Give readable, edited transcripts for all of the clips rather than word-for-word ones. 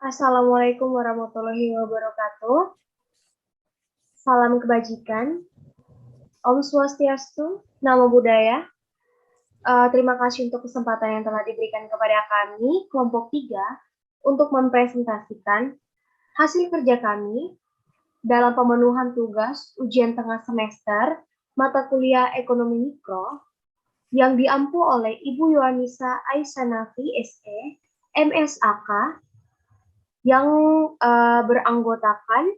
Assalamualaikum warahmatullahi wabarakatuh. Salam kebajikan. Om Swastiastu, Namo Buddhaya. Terima kasih untuk kesempatan yang telah diberikan kepada kami, kelompok 3, untuk mempresentasikan hasil kerja kami dalam pemenuhan tugas ujian tengah semester mata kuliah Ekonomi Mikro yang diampu oleh Ibu Yohanisa Aisanafi, SE, MSAK, yang beranggotakan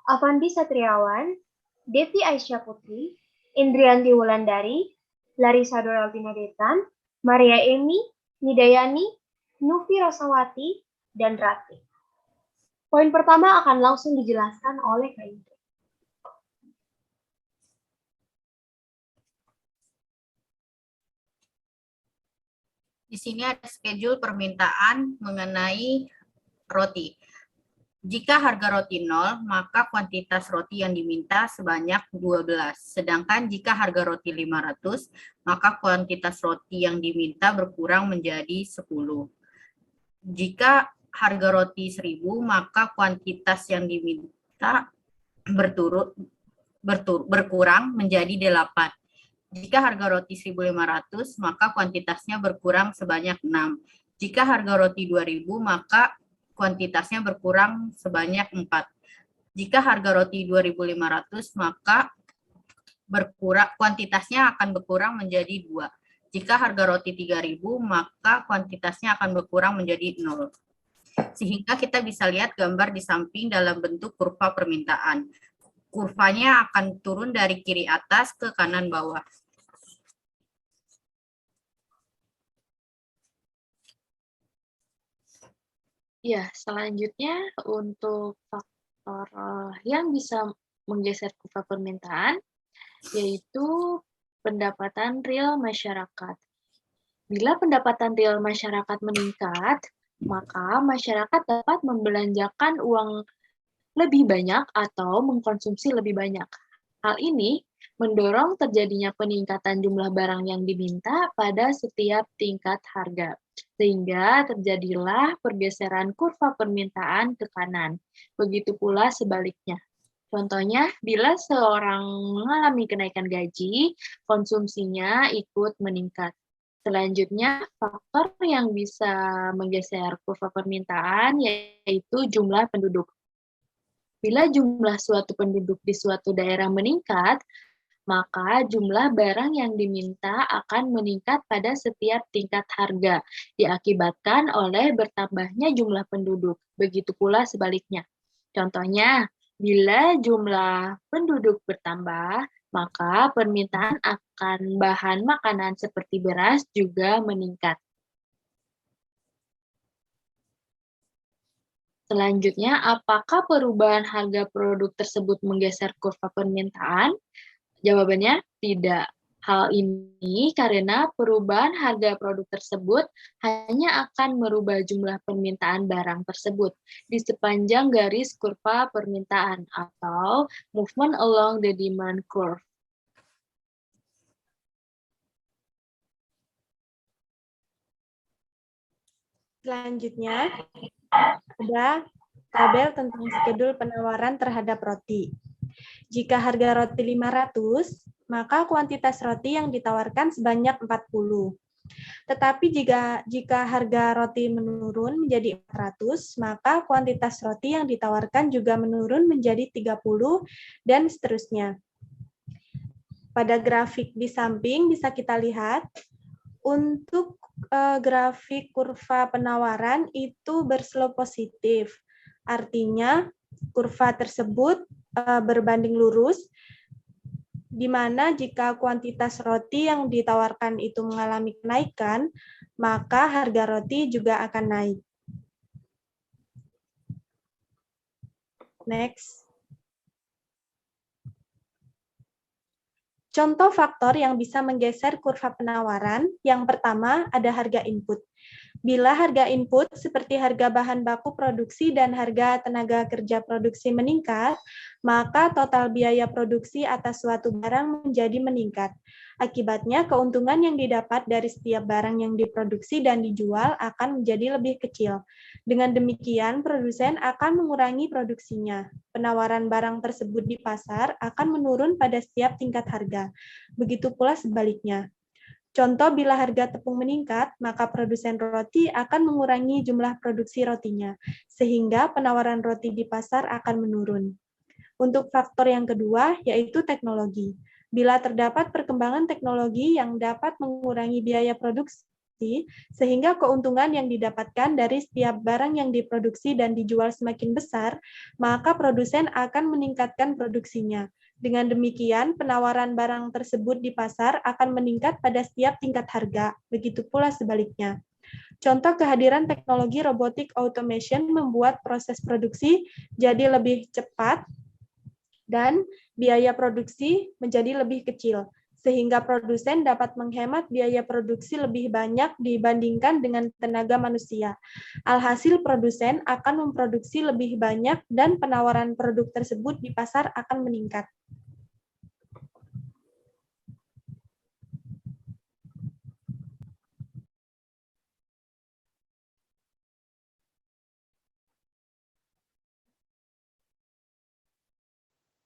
Avandi Satriawan, Devi Aisyah Putri, Indrianti Wulandari, Larissa Doraltina Detan, Maria Emi, Nidayani, Nufi Rosawati, dan Rati. Poin pertama akan langsung dijelaskan oleh Kak Indri. Di sini ada schedule permintaan mengenai roti. Jika harga roti 0, maka kuantitas roti yang diminta sebanyak 12. Sedangkan jika harga roti 500, maka kuantitas roti yang diminta berkurang menjadi 10. Jika harga roti 1000, maka kuantitas yang diminta berkurang menjadi 8. Jika harga roti 1.500, maka kuantitasnya berkurang sebanyak 6. Jika harga roti 2.000, maka kuantitasnya berkurang sebanyak 4. Jika harga roti 2.500, maka kuantitasnya akan berkurang menjadi 2. Jika harga roti 3.000, maka kuantitasnya akan berkurang menjadi 0. Sehingga kita bisa lihat gambar di samping dalam bentuk kurva permintaan. Kurvanya akan turun dari kiri atas ke kanan bawah. Ya, selanjutnya untuk faktor yang bisa menggeser kurva permintaan, yaitu pendapatan real masyarakat. Bila pendapatan real masyarakat meningkat, maka masyarakat dapat membelanjakan uang lebih banyak atau mengkonsumsi lebih banyak. Hal ini mendorong terjadinya peningkatan jumlah barang yang diminta pada setiap tingkat harga, sehingga terjadilah pergeseran kurva permintaan ke kanan. Begitu pula sebaliknya. Contohnya, bila seorang mengalami kenaikan gaji, konsumsinya ikut meningkat. Selanjutnya, faktor yang bisa menggeser kurva permintaan yaitu jumlah penduduk. Bila jumlah suatu penduduk di suatu daerah meningkat, maka jumlah barang yang diminta akan meningkat pada setiap tingkat harga, diakibatkan oleh bertambahnya jumlah penduduk. Begitu pula sebaliknya. Contohnya, bila jumlah penduduk bertambah, maka permintaan akan bahan makanan seperti beras juga meningkat. Selanjutnya, apakah perubahan harga produk tersebut menggeser kurva permintaan? Jawabannya tidak. Hal ini karena perubahan harga produk tersebut hanya akan merubah jumlah permintaan barang tersebut di sepanjang garis kurva permintaan atau movement along the demand curve. Selanjutnya, ada tabel tentang schedule penawaran terhadap roti. Jika harga roti 500, maka kuantitas roti yang ditawarkan sebanyak 40. Tetapi jika harga roti menurun menjadi 400, maka kuantitas roti yang ditawarkan juga menurun menjadi 30 dan seterusnya. Pada grafik di samping bisa kita lihat untuk grafik kurva penawaran itu berslope positif. Artinya kurva tersebut berbanding lurus, di mana jika kuantitas roti yang ditawarkan itu mengalami kenaikan, maka harga roti juga akan naik. Next. Contoh faktor yang bisa menggeser kurva penawaran, yang pertama ada harga input. Bila harga input seperti harga bahan baku produksi dan harga tenaga kerja produksi meningkat, maka total biaya produksi atas suatu barang menjadi meningkat. Akibatnya, keuntungan yang didapat dari setiap barang yang diproduksi dan dijual akan menjadi lebih kecil. Dengan demikian, produsen akan mengurangi produksinya. Penawaran barang tersebut di pasar akan menurun pada setiap tingkat harga. Begitu pula sebaliknya. Contoh, bila harga tepung meningkat, maka produsen roti akan mengurangi jumlah produksi rotinya, sehingga penawaran roti di pasar akan menurun. Untuk faktor yang kedua, yaitu teknologi. Bila terdapat perkembangan teknologi yang dapat mengurangi biaya produksi, sehingga keuntungan yang didapatkan dari setiap barang yang diproduksi dan dijual semakin besar, maka produsen akan meningkatkan produksinya. Dengan demikian, penawaran barang tersebut di pasar akan meningkat pada setiap tingkat harga. Begitu pula sebaliknya. Contoh kehadiran teknologi robotic automation membuat proses produksi jadi lebih cepat dan biaya produksi menjadi lebih kecil, sehingga produsen dapat menghemat biaya produksi lebih banyak dibandingkan dengan tenaga manusia. Alhasil, produsen akan memproduksi lebih banyak dan penawaran produk tersebut di pasar akan meningkat.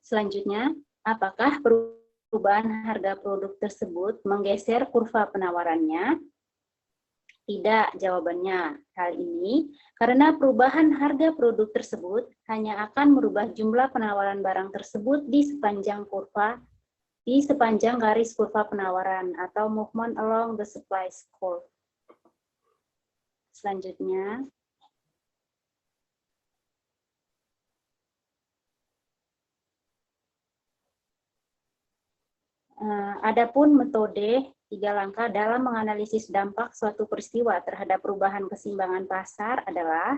Selanjutnya, apakah perubahan harga produk tersebut menggeser kurva penawarannya? Tidak, jawabannya. Hal ini karena perubahan harga produk tersebut hanya akan merubah jumlah penawaran barang tersebut di sepanjang garis kurva penawaran atau movement along the supply curve. Selanjutnya, adapun metode 3 langkah dalam menganalisis dampak suatu peristiwa terhadap perubahan keseimbangan pasar adalah: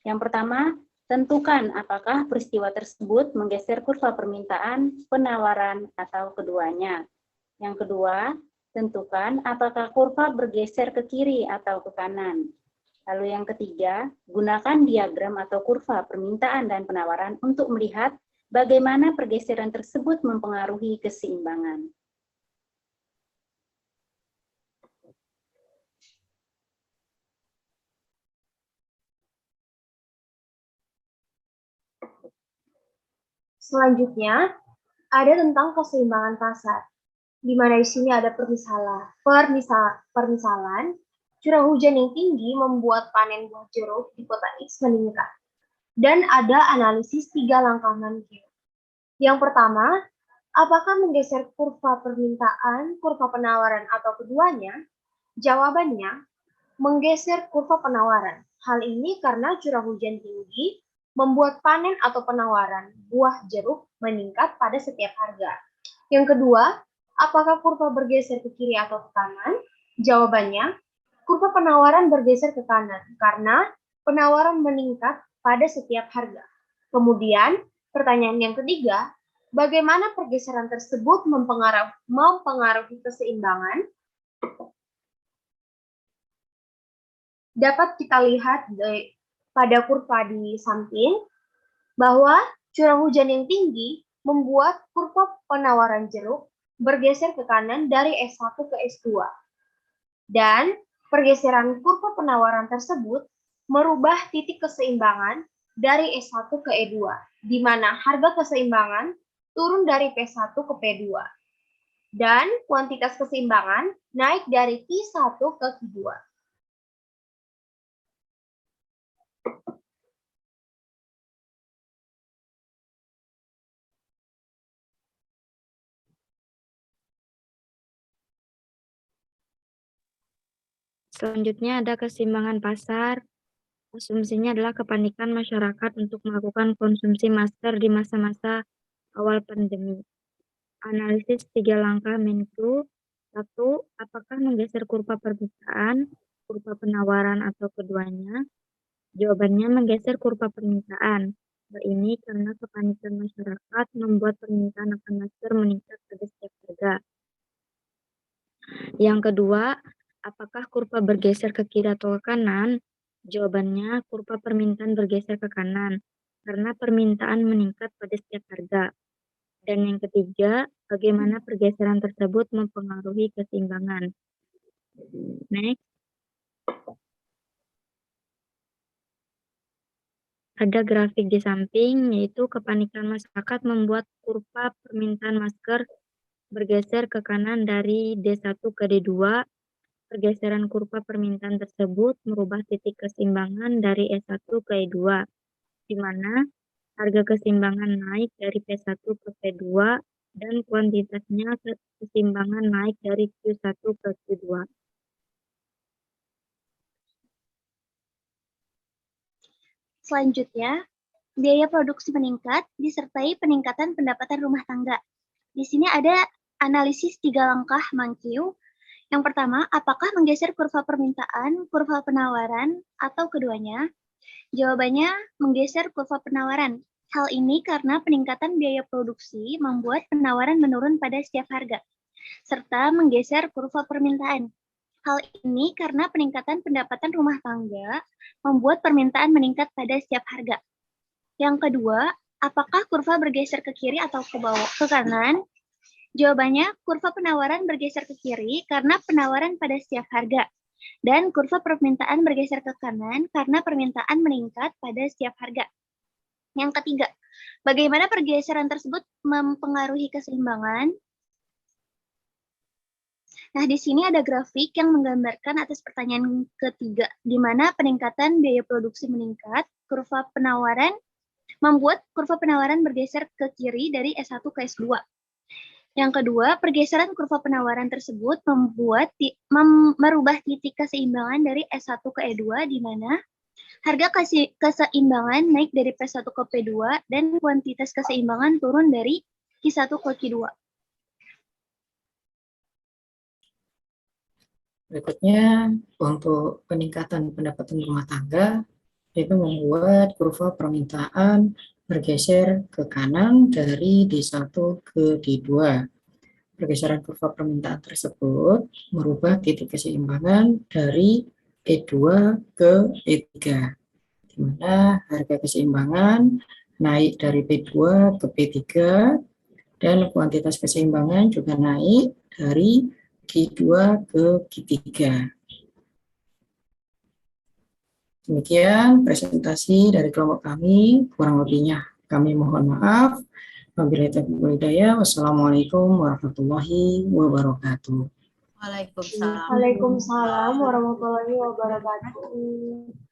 yang pertama, tentukan apakah peristiwa tersebut menggeser kurva permintaan, penawaran, atau keduanya. Yang kedua, tentukan apakah kurva bergeser ke kiri atau ke kanan. Lalu yang ketiga, gunakan diagram atau kurva permintaan dan penawaran untuk melihat bagaimana pergeseran tersebut mempengaruhi keseimbangan. Selanjutnya, ada tentang keseimbangan pasar, di mana di sini ada permisalan, curah hujan yang tinggi membuat panen buah jeruk di kota X meningkat. Dan ada analisis 3 langkah management. Yang pertama, apakah menggeser kurva permintaan, kurva penawaran, atau keduanya? Jawabannya, menggeser kurva penawaran. Hal ini karena curah hujan tinggi membuat panen atau penawaran buah jeruk meningkat pada setiap harga. Yang kedua, apakah kurva bergeser ke kiri atau ke kanan? Jawabannya, kurva penawaran bergeser ke kanan karena penawaran meningkat pada setiap harga. Kemudian, pertanyaan yang ketiga, bagaimana pergeseran tersebut mempengaruhi keseimbangan? Dapat kita lihat pada kurva di samping bahwa curah hujan yang tinggi membuat kurva penawaran jeruk bergeser ke kanan dari S1 ke S2. Dan pergeseran kurva penawaran tersebut merubah titik keseimbangan dari S1 ke E2, di mana harga keseimbangan turun dari P1 ke P2. Dan kuantitas keseimbangan naik dari Q1 ke Q2. Selanjutnya ada keseimbangan pasar. Asumsinya adalah kepanikan masyarakat untuk melakukan konsumsi masker di masa-masa awal pandemi. Analisis 3 langkah Menkyu. 1. Apakah menggeser kurva permintaan, kurva penawaran, atau keduanya? Jawabannya menggeser kurva permintaan. Hal ini karena kepanikan masyarakat membuat permintaan akan masker meningkat pada setiap harga. Yang kedua, apakah kurva bergeser ke kiri atau ke kanan? Jawabannya, kurva permintaan bergeser ke kanan, karena permintaan meningkat pada setiap harga. Dan yang ketiga, bagaimana pergeseran tersebut mempengaruhi keseimbangan. Next. Ada grafik di samping, yaitu kepanikan masyarakat membuat kurva permintaan masker bergeser ke kanan dari D1 ke D2. Pergeseran kurva permintaan tersebut merubah titik keseimbangan dari E1 ke E2, di mana harga keseimbangan naik dari P1 ke P2 dan kuantitasnya keseimbangan naik dari Q1 ke Q2. Selanjutnya, biaya produksi meningkat disertai peningkatan pendapatan rumah tangga. Di sini ada analisis 3 langkah Mangkiu. Yang pertama, apakah menggeser kurva permintaan, kurva penawaran, atau keduanya? Jawabannya menggeser kurva penawaran. Hal ini karena peningkatan biaya produksi membuat penawaran menurun pada setiap harga, serta menggeser kurva permintaan. Hal ini karena peningkatan pendapatan rumah tangga membuat permintaan meningkat pada setiap harga. Yang kedua, apakah kurva bergeser ke kiri atau ke bawah, ke kanan? Jawabannya, kurva penawaran bergeser ke kiri karena penawaran pada setiap harga. Dan kurva permintaan bergeser ke kanan karena permintaan meningkat pada setiap harga. Yang ketiga, bagaimana pergeseran tersebut mempengaruhi keseimbangan? Nah, di sini ada grafik yang menggambarkan atas pertanyaan ketiga, di mana peningkatan biaya produksi meningkat, kurva penawaran membuat kurva penawaran bergeser ke kiri dari S1 ke S2. Yang kedua, pergeseran kurva penawaran tersebut merubah titik keseimbangan dari S1 ke E2, di mana harga keseimbangan naik dari P1 ke P2 dan kuantitas keseimbangan turun dari Q1 ke Q2. Berikutnya, untuk peningkatan pendapatan rumah tangga, itu membuat kurva permintaan bergeser ke kanan dari D1 ke D2. Pergeseran kurva permintaan tersebut merubah titik keseimbangan dari E2 ke E3, di mana harga keseimbangan naik dari P2 ke P3, dan kuantitas keseimbangan juga naik dari Q2 ke Q3. Demikian presentasi dari kelompok kami, kurang lebihnya kami mohon maaf. Wabillahi taufiq wal hidayah. Wassalamualaikum warahmatullahi wabarakatuh. Waalaikumsalam. Waalaikumsalam warahmatullahi wabarakatuh.